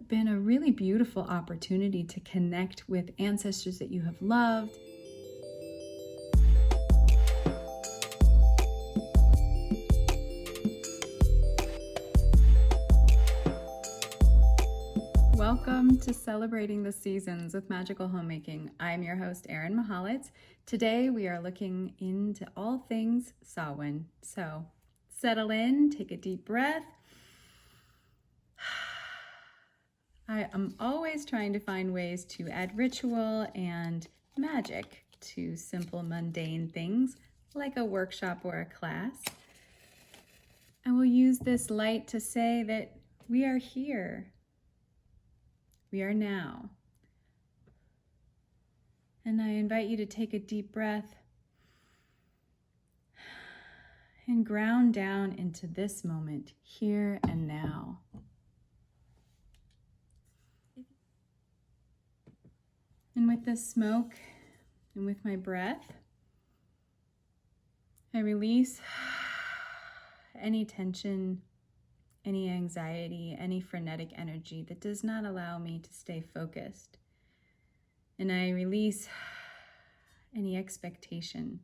have been a really beautiful opportunity to connect with ancestors that you have loved. Welcome to Celebrating the Seasons with Magical Homemaking. I'm your host, Erin Mahalitz. Today we are looking into all things Samhain. So settle in, take a deep breath. I am always trying to find ways to add ritual and magic to simple, mundane things like a workshop or a class. I will use this light to say that we are here. We are now. And I invite you to take a deep breath and ground down into this moment, here and now. And with the smoke and with my breath, I release any tension, any anxiety, any frenetic energy that does not allow me to stay focused. And I release any expectation,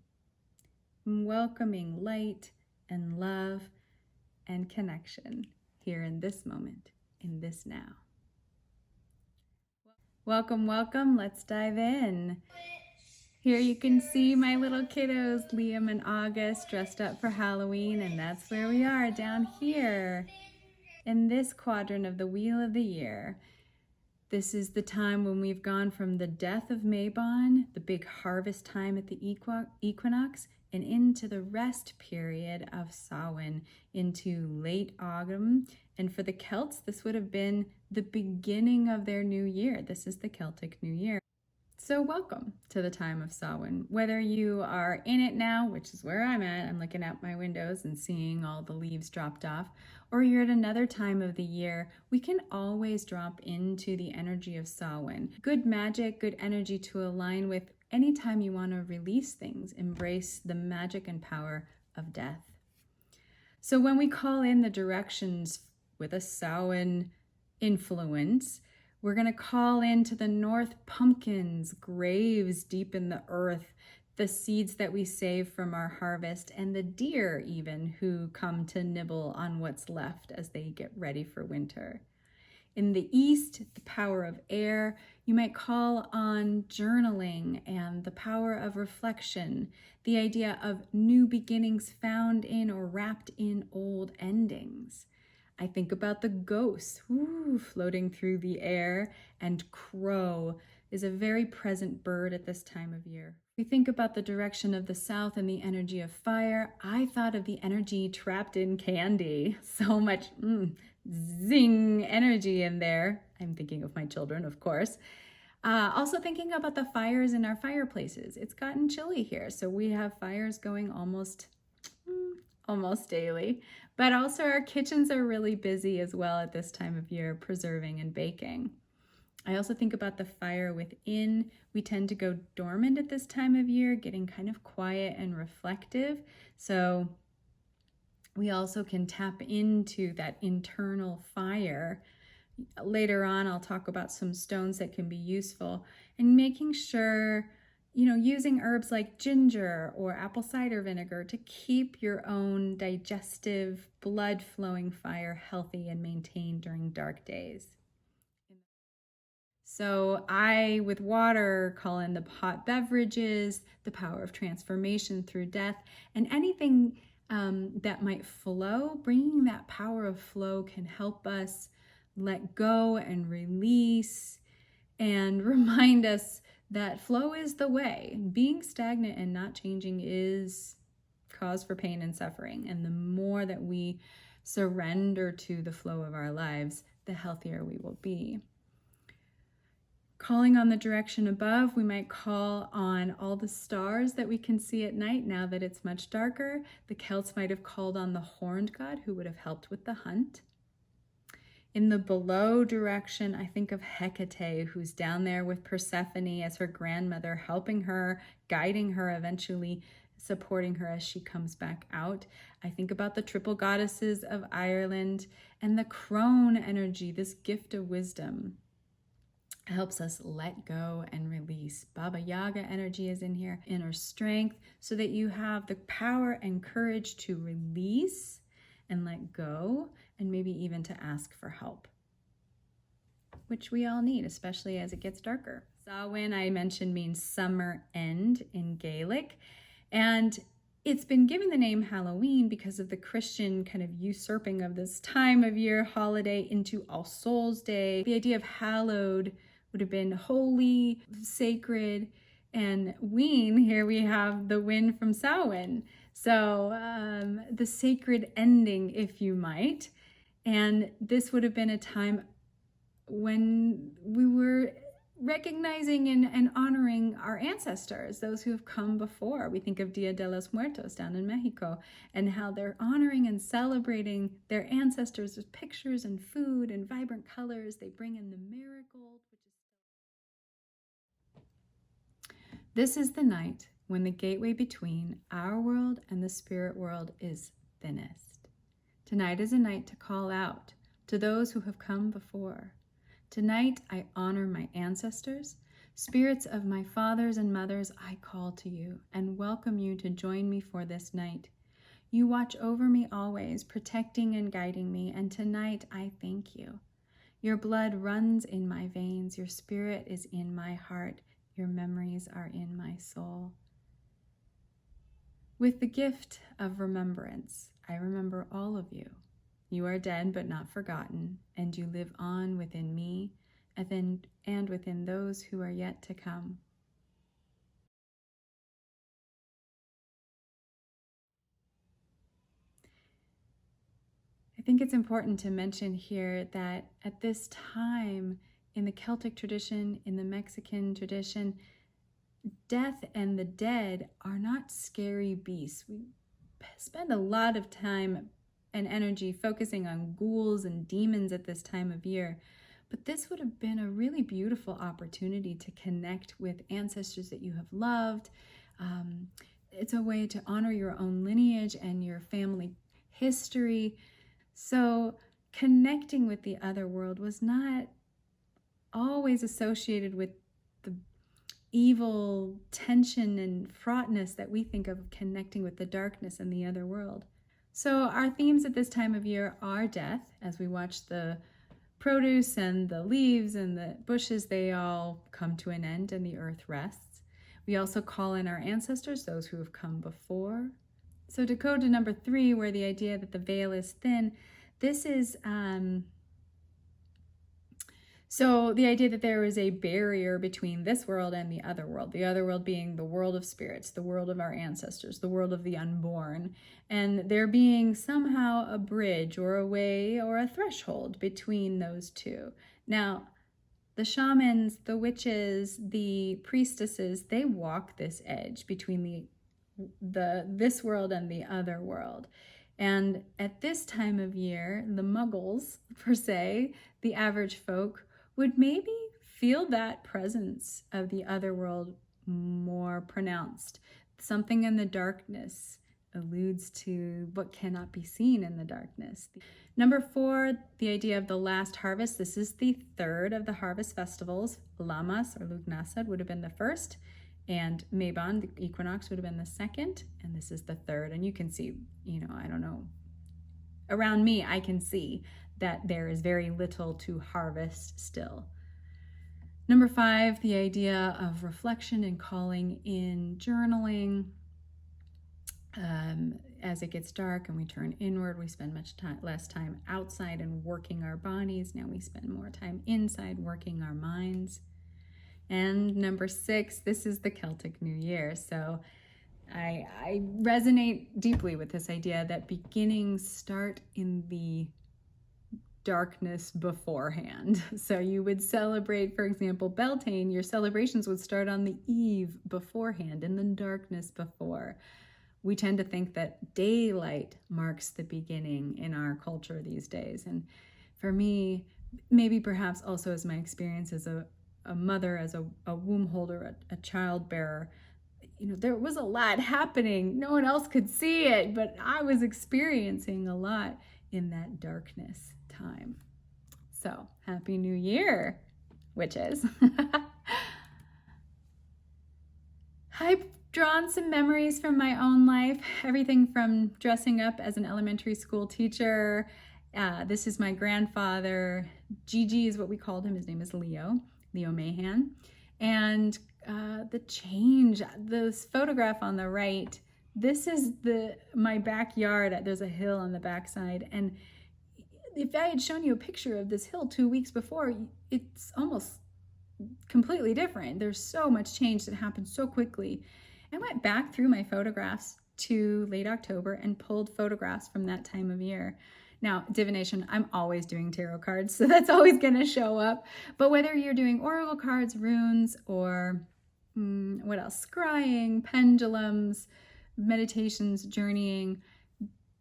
welcoming light and love and connection here in this moment, in this now. Welcome, welcome. Let's dive in. Here you can see my little kiddos, Liam and August, dressed up for Halloween, and that's where we are, down here in this quadrant of the Wheel of the Year. This is the time when we've gone from the death of Mabon, the big harvest time at the equinox, and into the rest period of Samhain, into late autumn. And for the Celts, this would have been the beginning of their new year. This is the Celtic New Year. So welcome to the time of Samhain. Whether you are in it now, which is where I'm at, I'm looking out my windows and seeing all the leaves dropped off, or you're at another time of the year, we can always drop into the energy of Samhain. Good magic, good energy to align with anytime you want to release things, embrace the magic and power of death. So when we call in the directions with a Samhain influence, we're going to call into the north pumpkins, graves deep in the earth, the seeds that we save from our harvest, and the deer even who come to nibble on what's left as they get ready for winter. In the east, the power of air, you might call on journaling and the power of reflection, the idea of new beginnings found in or wrapped in old endings. I think about the ghosts floating through the air, and crow is a very present bird at this time of year. We think about the direction of the south and the energy of fire. I thought of the energy trapped in candy. So much zing energy in there. I'm thinking of my children, of course. Also thinking about the fires in our fireplaces. It's gotten chilly here, so we have fires going almost daily. But also our kitchens are really busy as well at this time of year, preserving and baking. I also think about the fire within. We tend to go dormant at this time of year, getting kind of quiet and reflective. So we also can tap into that internal fire. Later on, I'll talk about some stones that can be useful, and making sure, using herbs like ginger or apple cider vinegar to keep your own digestive, blood-flowing fire healthy and maintained during dark days. So I, with water, call in the hot beverages, the power of transformation through death, and anything that might flow. Bringing that power of flow can help us let go and release and remind us that flow is the way. Being stagnant and not changing is cause for pain and suffering. And the more that we surrender to the flow of our lives, the healthier we will be. Calling on the direction above, we might call on all the stars that we can see at night now that it's much darker. The Celts might have called on the horned god who would have helped with the hunt. In the below direction, I think of Hecate, who's down there with Persephone as her grandmother, helping her, guiding her, eventually supporting her as she comes back out. I think about the triple goddesses of Ireland and the crone energy, this gift of wisdom. Helps us let go and release. Baba Yaga energy is in here, inner strength, so that you have the power and courage to release and let go, and maybe even to ask for help, which we all need, especially as it gets darker. Samhain, I mentioned, means summer end in Gaelic, and it's been given the name Halloween because of the Christian kind of usurping of this time of year holiday into All Souls Day. The idea of hallowed would have been holy, sacred, and ween, here we have the wind from Samhain. So the sacred ending, if you might. And this would have been a time when we were recognizing and honoring our ancestors, those who have come before. We think of Dia de los Muertos down in Mexico, and how they're honoring and celebrating their ancestors with pictures and food and vibrant colors. They bring in the marigold, which is... This is the night when the gateway between our world and the spirit world is thinnest. Tonight is a night to call out to those who have come before. Tonight I honor my ancestors. Spirits of my fathers and mothers, I call to you and welcome you to join me for this night. You watch over me always, protecting and guiding me, and tonight I thank you. Your blood runs in my veins, your spirit is in my heart, your memories are in my soul. With the gift of remembrance, I remember all of you. You are dead but not forgotten, and you live on within me and within those who are yet to come. I think it's important to mention here that at this time, in the Celtic tradition, in the Mexican tradition, death and the dead are not scary beasts. We spend a lot of time and energy focusing on ghouls and demons at this time of year, but this would have been a really beautiful opportunity to connect with ancestors that you have loved. It's a way to honor your own lineage and your family history. So connecting with the other world was not always associated with the evil tension and fraughtness that we think of connecting with the darkness and the other world. So our themes at this time of year are death. As we watch the produce and the leaves and the bushes, they all come to an end and the earth rests. We also call in our ancestors, those who have come before. So to go to number 3, where the idea that the veil is thin, this is so the idea that there is a barrier between this world and the other world being the world of spirits, the world of our ancestors, the world of the unborn, and there being somehow a bridge or a way or a threshold between those two. Now, the shamans, the witches, the priestesses, they walk this edge between this world and the other world. And at this time of year, the muggles, per se, the average folk, would maybe feel that presence of the other world more pronounced. Something in the darkness alludes to what cannot be seen in the darkness. Number 4, the idea of the last harvest. This is the third of the harvest festivals. Lammas or Lugnasad would have been the first, and Mabon, the equinox, would have been the second, and this is the third. And you can see, I don't know, around me, I can see that there is very little to harvest still. Number 5, the idea of reflection and calling in journaling. As it gets dark and we turn inward, we spend less time outside and working our bodies. Now we spend more time inside working our minds. And number 6, this is the Celtic New Year. So I resonate deeply with this idea that beginnings start in the darkness beforehand. So you would celebrate, for example, Beltane, your celebrations would start on the eve beforehand, in the darkness before. We tend to think that daylight marks the beginning in our culture these days. And for me, maybe perhaps also as my experience as a mother, as a womb holder, a child bearer, there was a lot happening. No one else could see it, but I was experiencing a lot in that darkness time. So, Happy New Year, witches. I've drawn some memories from my own life, everything from dressing up as an elementary school teacher. This is my grandfather. Gigi is what we called him. His name is Leo Mahan. And the change, this photograph on the right, this is my backyard. There's a hill on the backside. And if I had shown you a picture of this hill 2 weeks before, it's almost completely different. There's so much change that happened so quickly. I went back through my photographs to late October and pulled photographs from that time of year. Now, divination, I'm always doing tarot cards, so that's always going to show up. But whether you're doing oracle cards, runes, or what else? Scrying, pendulums, meditations, journeying,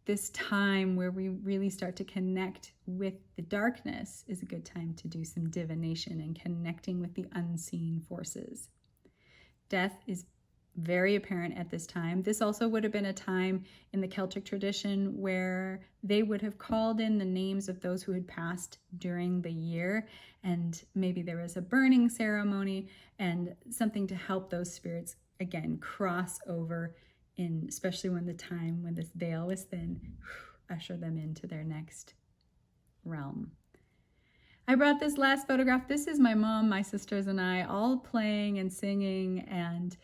this time where we really start to connect with the darkness is a good time to do some divination and connecting with the unseen forces. Death is very apparent at this time. This also would have been a time in the Celtic tradition where they would have called in the names of those who had passed during the year, and maybe there was a burning ceremony and something to help those spirits again cross over, especially when this veil was thin, usher them into their next realm. I brought this last photograph. This is my mom, my sisters, and I all playing and singing, and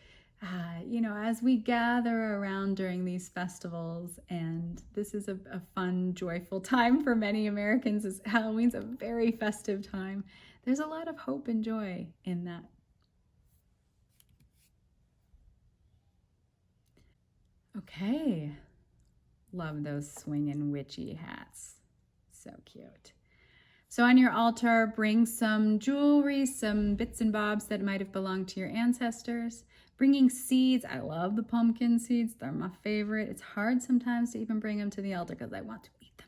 as we gather around during these festivals, and this is a fun, joyful time for many Americans. Halloween's a very festive time. There's a lot of hope and joy in that. Okay, love those swinging witchy hats. So cute. So on your altar, bring some jewelry, some bits and bobs that might have belonged to your ancestors. Bringing seeds. I love the pumpkin seeds. They're my favorite. It's hard sometimes to even bring them to the altar because I want to eat them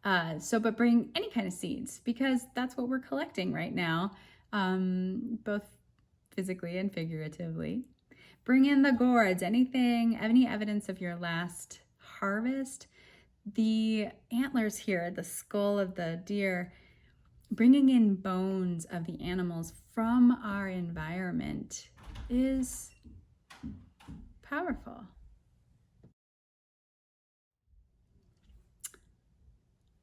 all. But bring any kind of seeds because that's what we're collecting right now, both physically and figuratively. Bring in the gourds, any evidence of your last harvest. The antlers here, the skull of the deer, bringing in bones of the animals from our environment is powerful.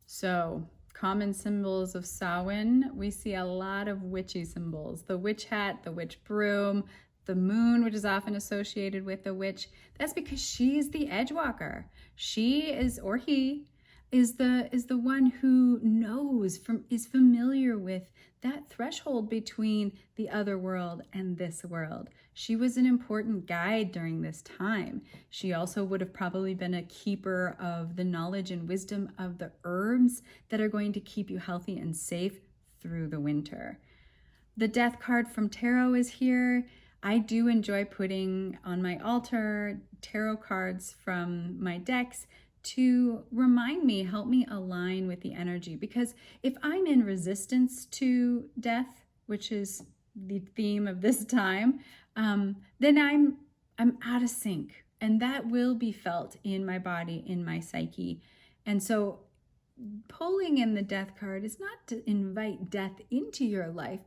So, common symbols of Samhain, we see a lot of witchy symbols. The witch hat, the witch broom, the moon, which is often associated with the witch. That's because she is the edge walker. She is, or he, is the one who knows, is familiar with that threshold between the other world and this world. She was an important guide during this time. She also would have probably been a keeper of the knowledge and wisdom of the herbs that are going to keep you healthy and safe through the winter. The death card from tarot is here. I do enjoy putting on my altar tarot cards from my decks to remind me, help me align with the energy. Because if I'm in resistance to death, which is the theme of this time, then I'm out of sync, and that will be felt in my body, in my psyche. And so pulling in the death card is not to invite death into your life.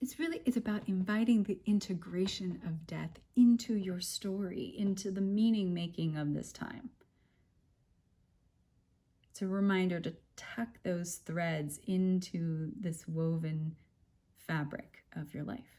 It's about inviting the integration of death into your story, into the meaning making of this time. It's a reminder to tuck those threads into this woven fabric of your life.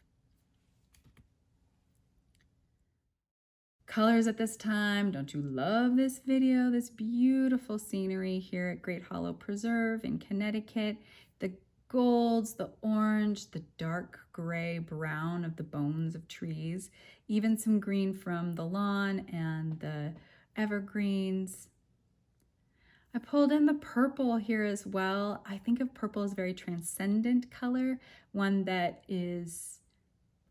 Colors at this time. Don't you love this video? This beautiful scenery here at Great Hollow Preserve in Connecticut. The golds, the orange, the dark gray brown of the bones of trees, even some green from the lawn and the evergreens. I pulled in the purple here as well. I think of purple as a very transcendent color, one that is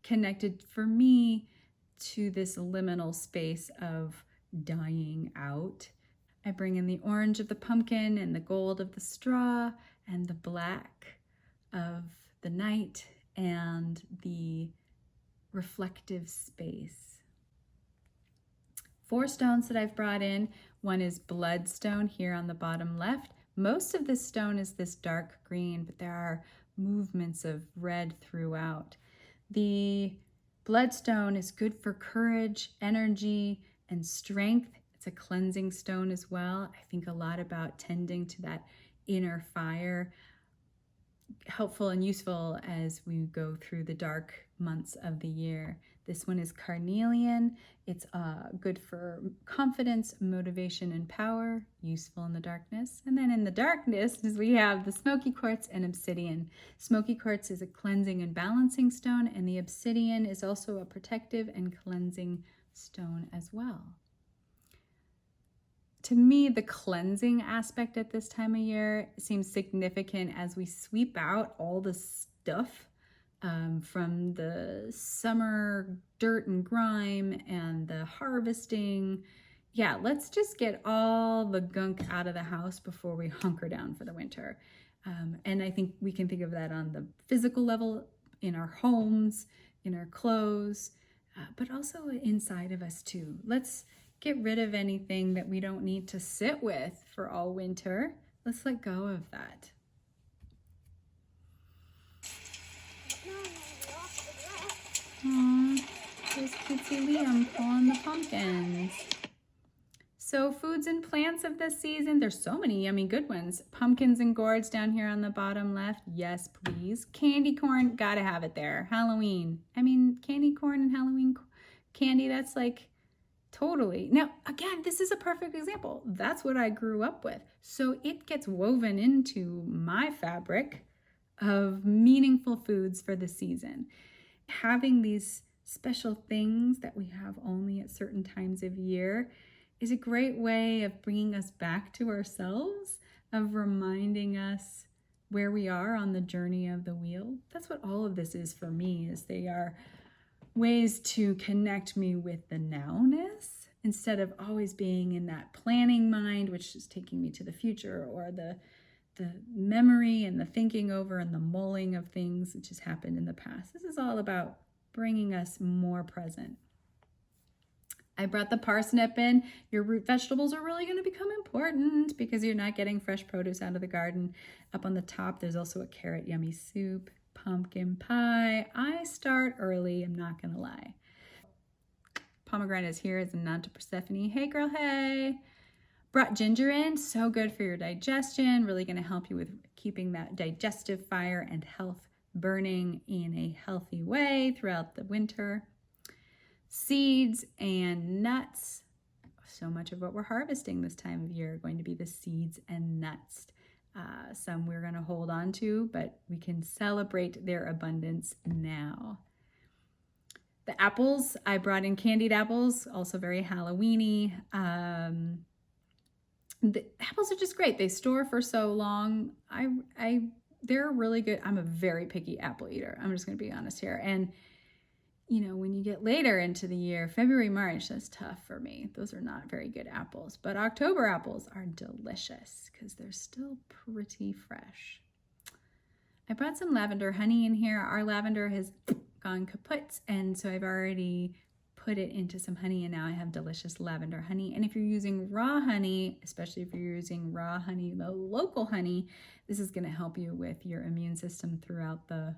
connected for me to this liminal space of dying out. I bring in the orange of the pumpkin and the gold of the straw and the black of the night and the reflective space. 4 stones that I've brought in. One is bloodstone here on the bottom left. Most of this stone is this dark green, but there are movements of red throughout. The bloodstone is good for courage, energy, and strength. It's a cleansing stone as well. I think a lot about tending to that inner fire, helpful and useful as we go through the dark months of the year. This one is carnelian. It's good for confidence, motivation, and power, useful in the darkness. And then in the darkness we have the smoky quartz and obsidian. Smoky quartz is a cleansing and balancing stone, and the obsidian is also a protective and cleansing stone as well. To me, the cleansing aspect at this time of year seems significant as we sweep out all the stuff from the summer dirt and grime and the harvesting. Yeah, let's just get all the gunk out of the house before we hunker down for the winter. And I think we can think of that on the physical level, in our homes, in our clothes, but also inside of us too. Let's get rid of anything that we don't need to sit with for all winter. Let's let go of that. Aww, there's cutesy Liam pulling the pumpkins. So foods and plants of this season, there's so many yummy good ones. Pumpkins and gourds down here on the bottom left. Yes, please. Candy corn, gotta have it there. Halloween. I mean, candy corn and Halloween candy, that's like totally. Now, again, this is a perfect example. That's what I grew up with. So it gets woven into my fabric of meaningful foods for the season. Having these special things that we have only at certain times of year is a great way of bringing us back to ourselves, of reminding us where we are on the journey of the wheel. That's what all of this is for me, is they are ways to connect me with the nowness instead of always being in that planning mind, which is taking me to the future, or the memory and the thinking over and the mulling of things which has happened in the past. This is all about bringing us more present. I brought the parsnip in. Your root vegetables are really going to become important because you're not getting fresh produce out of the garden. Up on the top, there's also a carrot yummy soup, pumpkin pie. I start early, I'm not going to lie. Pomegranate is here as a nod to Persephone. Hey girl, hey. Brought ginger in, so good for your digestion, really going to help you with keeping that digestive fire and health burning in a healthy way throughout the winter. Seeds and nuts. So much of what we're harvesting this time of year are going to be the seeds and nuts. Some we're going to hold on to, but we can celebrate their abundance now. The apples, I brought in candied apples, also very Halloween-y. The apples are just great. They store for so long. They're really good. I'm a very picky apple eater. I'm just going to be honest here. And you know, when you get later into the year, February, March, that's tough for me. Those are not very good apples. But October apples are delicious because they're still pretty fresh. I brought some lavender honey in here. Our lavender has gone kaput, and so I've already put it into some honey, and now I have delicious lavender honey. And if you're using raw honey, especially if you're using raw honey, the local honey, this is going to help you with your immune system throughout the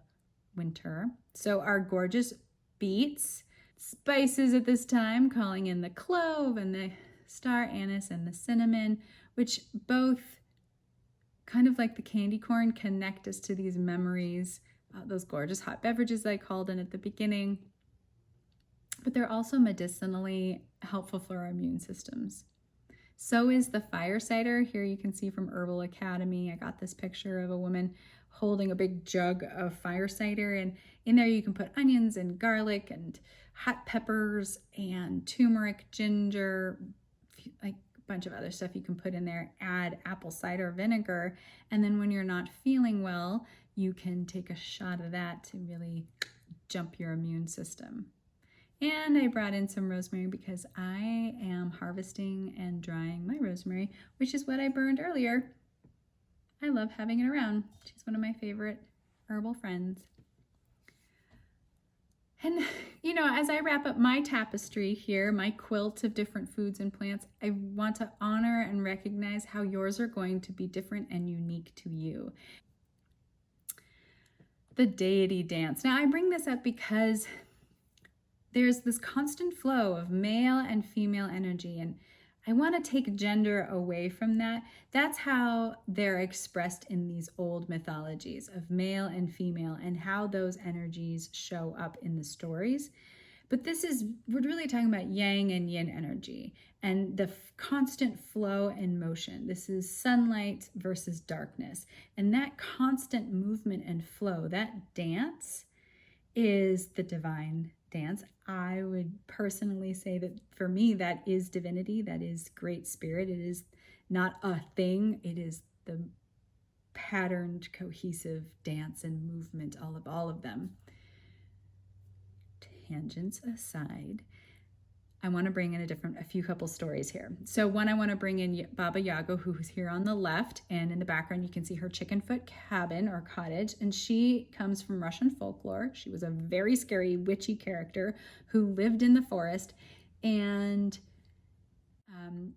winter. So our gorgeous beets, spices at this time, calling in the clove and the star anise and the cinnamon, which both, kind of like the candy corn, connect us to these memories, those gorgeous hot beverages I called in at the beginning. But they're also medicinally helpful for our immune systems. So is the fire cider. Here you can see from Herbal Academy. I got this picture of a woman holding a big jug of fire cider, and in there you can put onions and garlic and hot peppers and turmeric, ginger, like a bunch of other stuff you can put in there. Add apple cider vinegar, and then when you're not feeling well, you can take a shot of that to really jump your immune system. And I brought in some rosemary because I am harvesting and drying my rosemary, which is what I burned earlier. I love having it around. She's one of my favorite herbal friends. And, you know, as I wrap up my tapestry here, my quilt of different foods and plants, I want to honor and recognize how yours are going to be different and unique to you. The deity dance. Now, I bring this up because there's this constant flow of male and female energy, and I want to take gender away from that. That's how they're expressed in these old mythologies of male and female and how those energies show up in the stories. But we're really talking about yang and yin energy and the constant flow and motion. This is sunlight versus darkness. And that constant movement and flow, that dance, is the divine dance. I would personally say that for me, that is divinity, that is great spirit. It is not a thing, it is the patterned, cohesive dance and movement, all of them. Tangents aside, I want to bring in a few couple stories here. So one, I want to bring in Baba Yaga, who is here on the left, and in the background you can see her chicken foot cabin or cottage, and she comes from Russian folklore. She was a very scary witchy character who lived in the forest, and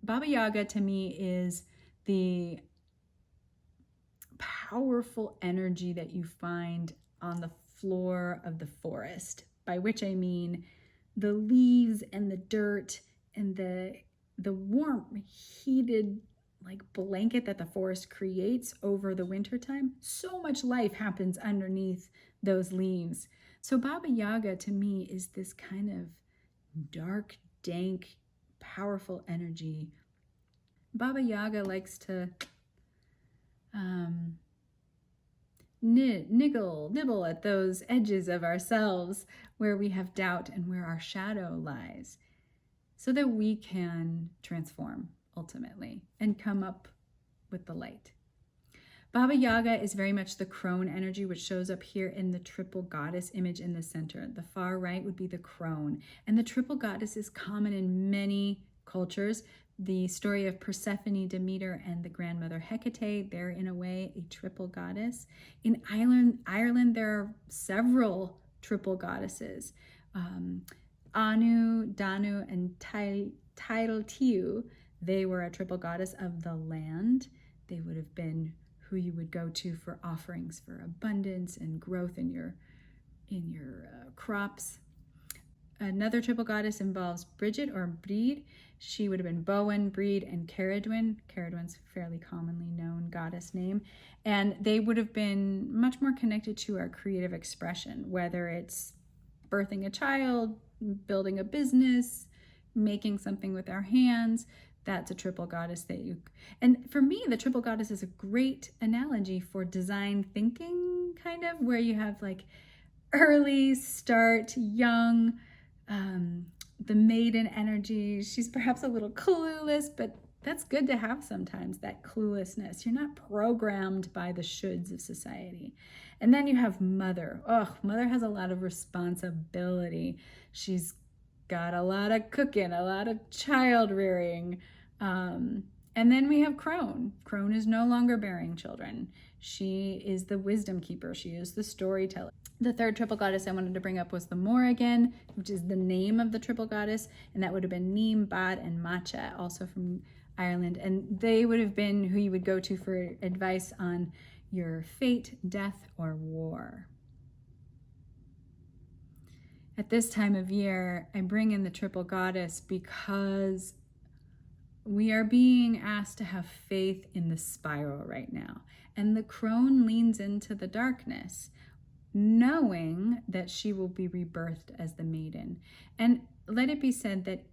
Baba Yaga to me is the powerful energy that you find on the floor of the forest, by which I mean the leaves and the dirt and the warm, heated like blanket that the forest creates over the wintertime. So much life happens underneath those leaves. So Baba Yaga to me is this kind of dark, dank, powerful energy. Baba Yaga likes to nibble at those edges of ourselves where we have doubt and where our shadow lies, so that we can transform ultimately and come up with the light. Baba Yaga is very much the crone energy, which shows up here in the triple goddess image in the center. The far right would be the crone, and the triple goddess is common in many cultures. The story of Persephone, Demeter, and the grandmother Hecate, they're in a way a triple goddess. In Ireland, there are several triple goddesses. Anu, Danu, and Tailtiu, they were a triple goddess of the land. They would have been who you would go to for offerings for abundance and growth in your crops. Another triple goddess involves Bridget or Breed. She would have been Bowen, Breed, and Caradwyn. Caradwyn's a fairly commonly known goddess name. And they would have been much more connected to our creative expression, whether it's birthing a child, building a business, making something with our hands. That's a triple goddess and for me, the triple goddess is a great analogy for design thinking, kind of, where you have like early start, young, the maiden energy. She's perhaps a little clueless, but that's good to have sometimes, that cluelessness. You're not programmed by the shoulds of society. And then you have mother. Mother has a lot of responsibility. She's got a lot of cooking, a lot of child rearing. And then we have crone. Crone is no longer bearing children. She is the wisdom keeper. She is the storyteller. The third triple goddess I wanted to bring up was the Morrigan, which is the name of the triple goddess, and that would have been Neem, Bad, and Matcha, also from Ireland. And they would have been who you would go to for advice on your fate, death, or war. At this time of year, I bring in the triple goddess because we are being asked to have faith in the spiral right now. And the crone leans into the darkness, knowing that she will be rebirthed as the maiden. And let it be said that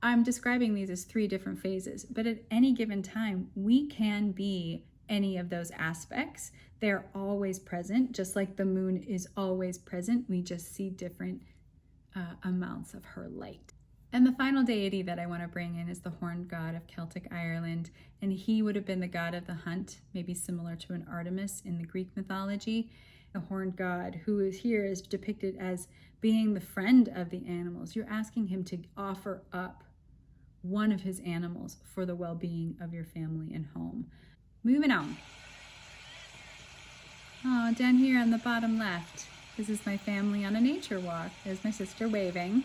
I'm describing these as 3 different phases, but at any given time, we can be any of those aspects. They're always present, just like the moon is always present. We just see different amounts of her light. And the final deity that I want to bring in is the horned god of Celtic Ireland, and he would have been the god of the hunt, maybe similar to an Artemis in the Greek mythology. The horned god, who is here, is depicted as being the friend of the animals. You're asking him to offer up one of his animals for the well-being of your family and home. Moving on. Oh, down here on the bottom left, This is my family on a nature walk. There's my sister waving.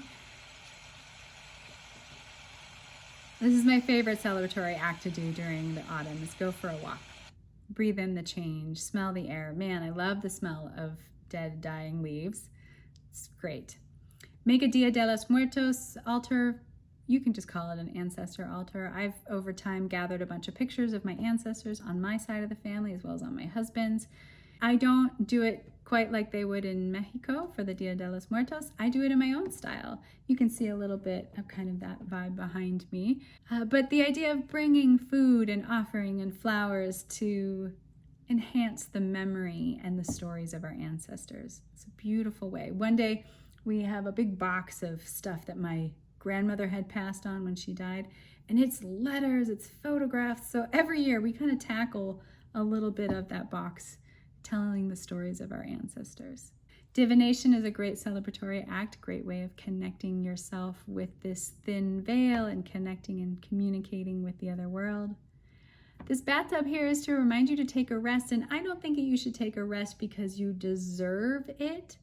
This is my favorite celebratory act to do during the autumn, is go for a walk. Breathe in the change, smell the air. Man, I love the smell of dead, dying leaves. It's great. Make a Dia de los Muertos altar. You can just call it an ancestor altar. I've over time gathered a bunch of pictures of my ancestors on my side of the family as well as on my husband's. I don't do it quite like they would in Mexico for the Dia de los Muertos. I do it in my own style. You can see a little bit of kind of that vibe behind me. But the idea of bringing food and offering and flowers to enhance the memory and the stories of our ancestors. It's a beautiful way. One day we have a big box of stuff that my grandmother had passed on when she died, and it's letters, it's photographs. So every year we kind of tackle a little bit of that box, telling the stories of our ancestors. Divination is a great celebratory act, great way of connecting yourself with this thin veil and connecting and communicating with the other world. This bathtub here is to remind you to take a rest, and I don't think that you should take a rest because you deserve it,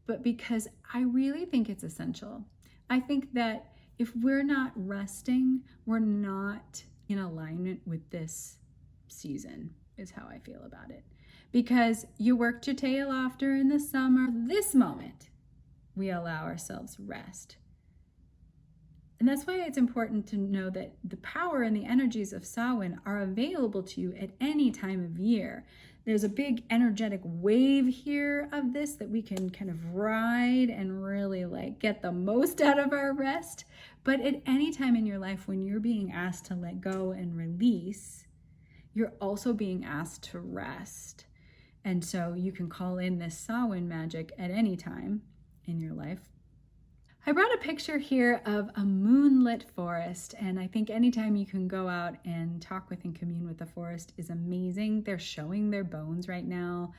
but because I really think it's essential. I think that if we're not resting, we're not in alignment with this season, is how I feel about it. Because you worked your tail off during the summer. This moment, we allow ourselves rest. And that's why it's important to know that the power and the energies of Samhain are available to you at any time of year. There's a big energetic wave here of this that we can kind of ride and really get the most out of our rest. But at any time in your life when you're being asked to let go and release, you're also being asked to rest. And so you can call in this Samhain magic at any time in your life. I brought a picture here of a moonlit forest, and I think anytime you can go out and talk with and commune with the forest is amazing. They're showing their bones right now,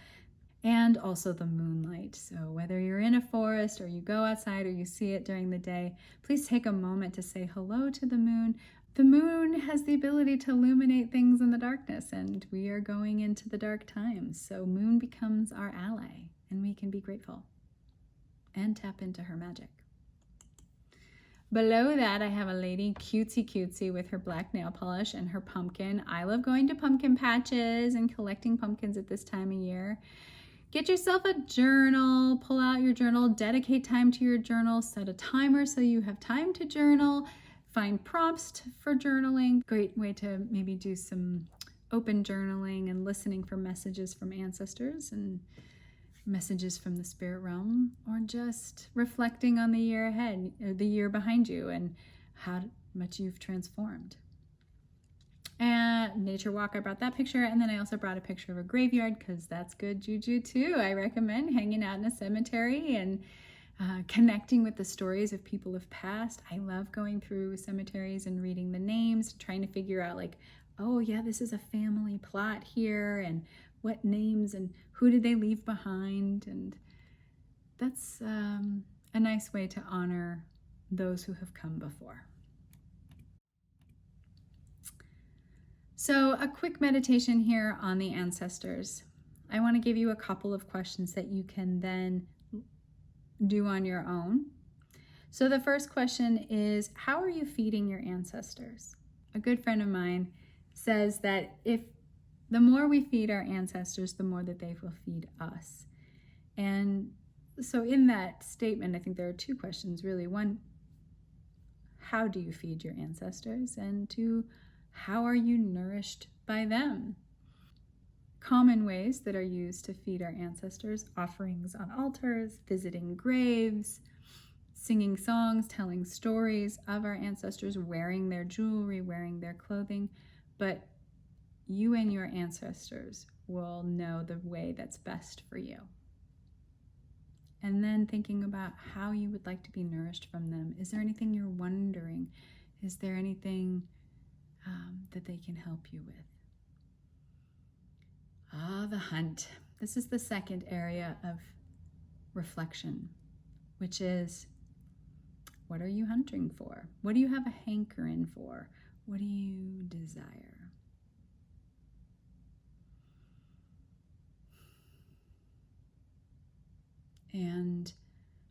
and also the moonlight. So whether you're in a forest or you go outside or you see it during the day, please take a moment to say hello to the moon. The moon has the ability to illuminate things in the darkness, and we are going into the dark times. So moon becomes our ally, and we can be grateful and tap into her magic. Below that, I have a lady cutesy with her black nail polish and her pumpkin. I love going to pumpkin patches and collecting pumpkins at this time of year. Get yourself a journal, pull out your journal, dedicate time to your journal, set a timer so you have time to journal, find prompts for journaling. Great way to maybe do some open journaling and listening for messages from ancestors and messages from the spirit realm, or just reflecting on the year ahead, or the year behind you, and how much you've transformed. And nature walk, I brought that picture, and then I also brought a picture of a graveyard because that's good juju too. I recommend hanging out in a cemetery and connecting with the stories of people who've passed. I love going through cemeteries and reading the names, trying to figure out oh yeah, this is a family plot here, and what names and who did they leave behind. And that's a nice way to honor those who have come before. So a quick meditation here on the ancestors. I want to give you a couple of questions that you can then do on your own. So the first question is, how are you feeding your ancestors? A good friend of mine says that if the more we feed our ancestors, the more that they will feed us. And so in that statement, I think there are two questions really. One, how do you feed your ancestors? And two, how are you nourished by them? Common ways that are used to feed our ancestors: offerings on altars, visiting graves, singing songs, telling stories of our ancestors, wearing their jewelry, wearing their clothing. But you and your ancestors will know the way that's best for you. And then thinking about how you would like to be nourished from them. Is there anything you're wondering? Is there anything that they can help you with? The hunt. This is the second area of reflection, which is, what are you hunting for? What do you have a hankering for? What do you desire? And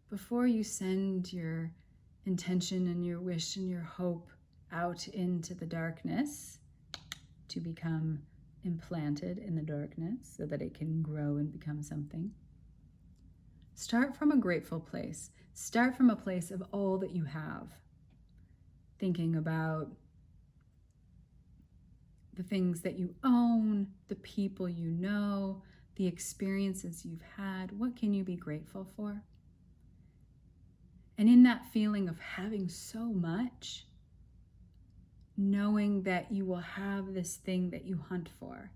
before you send your intention and your wish and your hope out into the darkness to become implanted in the darkness so that it can grow and become something, start from a grateful place. Start from a place of all that you have. Thinking about the things that you own, the people you know, the experiences you've had. What can you be grateful for? And in that feeling of having so much, knowing that you will have this thing that you hunt for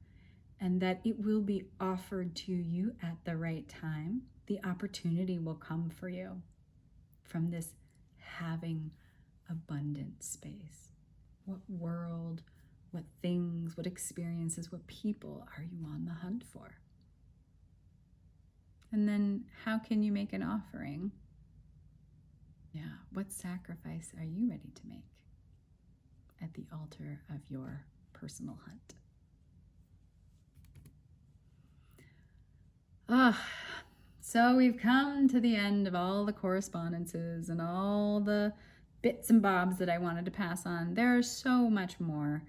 and that it will be offered to you at the right time, the opportunity will come for you from this having abundant space. What world, what things, what experiences, what people are you on the hunt for? And then how can you make an offering? Yeah, what sacrifice are you ready to make at the altar of your personal hunt? So we've come to the end of all the correspondences and all the bits and bobs that I wanted to pass on. There's so much more.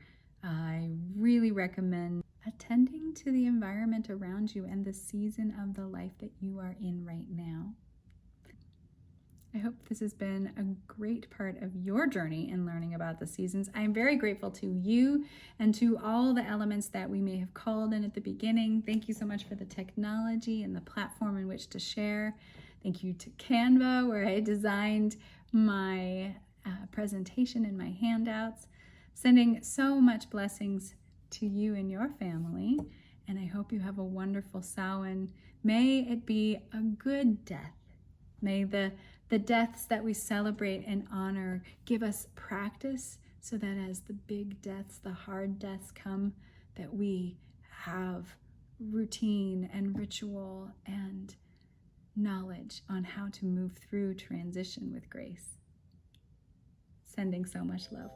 I really recommend attending to the environment around you and the season of the life that you are in right now. I hope this has been a great part of your journey in learning about the seasons. I'm very grateful to you and to all the elements that we may have called in at the beginning. Thank you so much for the technology and the platform in which to share. Thank you to Canva, where I designed my presentation and my handouts. Sending so much blessings to you and your family. And I hope you have a wonderful Samhain. May it be a good death. May the deaths that we celebrate and honor give us practice so that as the big deaths, the hard deaths come, that we have routine and ritual and knowledge on how to move through transition with grace. Sending so much love.